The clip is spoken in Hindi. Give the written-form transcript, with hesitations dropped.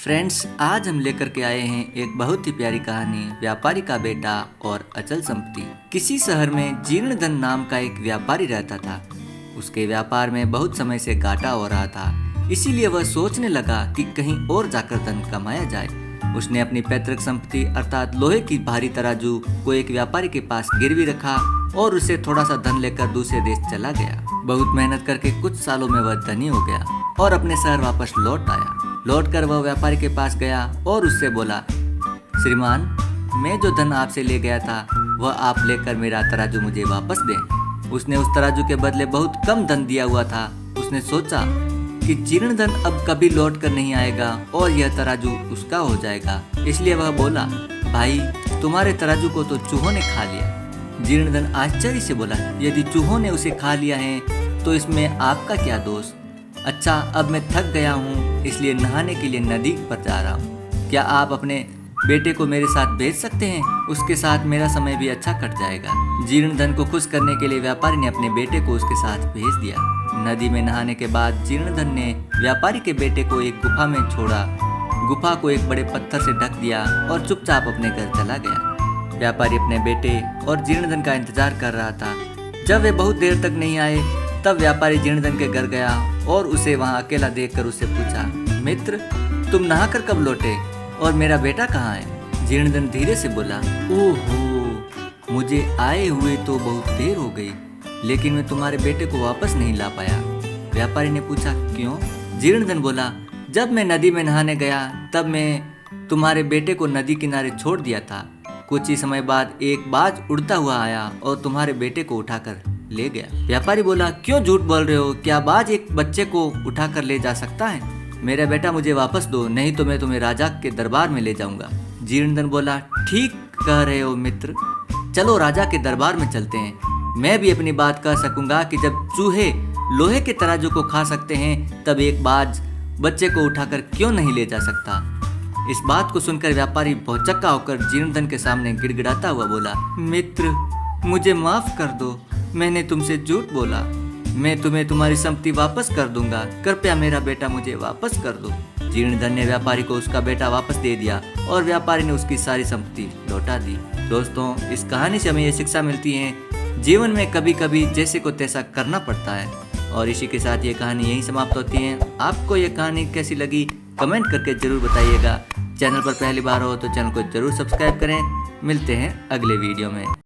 फ्रेंड्स, आज हम लेकर के आए हैं एक बहुत ही प्यारी कहानी, व्यापारी का बेटा और अचल संपत्ति। किसी शहर में जीर्णधन नाम का एक व्यापारी रहता था। उसके व्यापार में बहुत समय से घाटा हो रहा था, इसीलिए वह सोचने लगा कि कहीं और जाकर धन कमाया जाए। उसने अपनी पैतृक संपत्ति अर्थात लोहे की भारी तराजू को एक व्यापारी के पास गिरवी रखा और उससे थोड़ा सा धन लेकर दूसरे देश चला गया। बहुत मेहनत करके कुछ सालों में वह धनी हो गया और अपने शहर वापस लौट आया। लौटकर वह व्यापारी के पास गया और उससे बोला, श्रीमान, मैं जो धन आपसे ले गया था वह आप लेकर मेरा तराजू मुझे वापस दें। उसने उस तराजू के बदले बहुत कम धन दिया हुआ था। उसने सोचा कि जीर्ण धन अब कभी लौट कर नहीं आएगा और यह तराजू उसका हो जाएगा, इसलिए वह बोला, भाई, तुम्हारे तराजू को तो चूहों ने खा लिया। जीर्ण धन आश्चर्य से बोला, यदि चूहों ने उसे खा लिया है तो इसमें आपका क्या दोष? अच्छा, अब मैं थक गया हूँ, इसलिए नहाने के लिए नदी पर जा रहा हूँ। क्या आप अपने बेटे को मेरे साथ भेज सकते हैं? उसके साथ मेरा समय भी अच्छा कट जाएगा। जीर्ण धन को खुश करने के लिए व्यापारी ने अपने बेटे को उसके साथ भेज दिया। नदी में नहाने के बाद जीर्ण धन ने व्यापारी के बेटे को एक गुफा में छोड़ा। गुफा को एक बड़े पत्थर से ढक दिया और चुपचाप अपने घर चला गया। व्यापारी अपने बेटे और जीर्ण धन का इंतजार कर रहा था। जब वे बहुत देर तक नहीं आए, तब व्यापारी जीर्णधन के घर गया और उसे वहां अकेला देखकर उससे पूछा, मित्र, तुम नहाकर कब लौटे और मेरा बेटा कहाँ है? जीर्णधन धीरे से बोला, ओहो, मुझे आए हुए तो बहुत देर हो गई, लेकिन मैं तुम्हारे बेटे को वापस नहीं ला पाया। व्यापारी ने पूछा, क्यों? जीर्णधन बोला, जब मैं नदी में नहाने गया तब मैं तुम्हारे बेटे को नदी किनारे छोड़ दिया था। कुछ ही समय बाद एक बाज उड़ता हुआ आया और तुम्हारे बेटे को उठाकर ले गया। व्यापारी बोला, क्यों झूठ बोल रहे हो? क्या बाज एक बच्चे को उठाकर ले जा सकता है? मेरा बेटा मुझे वापस दो, नहीं तो मैं तुम्हें राजा के दरबार में ले जाऊंगा। जीर्णधन बोला, ठीक कह रहे हो मित्र, चलो राजा के दरबार में चलते हैं। मैं भी अपनी बात कह सकूंगा कि जब चूहे लोहे के तराजू को खा सकते हैं, तब एक बाज बच्चे को उठाकर क्यों नहीं ले जा सकता? इस बात को सुनकर व्यापारी भौचक्का होकर जीर्णधन के सामने गिड़गिड़ाता हुआ बोला, मित्र, मुझे माफ कर दो, मैंने तुमसे झूठ बोला। मैं तुम्हें तुम्हारी संपत्ति वापस कर दूंगा, कृपया मेरा बेटा मुझे वापस कर दो। जीर्णधन ने व्यापारी को उसका बेटा वापस दे दिया और व्यापारी ने उसकी सारी संपत्ति लौटा दी। दोस्तों, इस कहानी से हमें ये शिक्षा मिलती है, जीवन में कभी कभी जैसे को तैसा करना पड़ता है। और इसी के साथ ये कहानी यहीं समाप्त होती है। आपको ये कहानी कैसी लगी कमेंट करके जरूर बताइएगा। चैनल पर पहली बार हो तो चैनल को जरूर सब्सक्राइब करें। मिलते हैं अगले वीडियो में।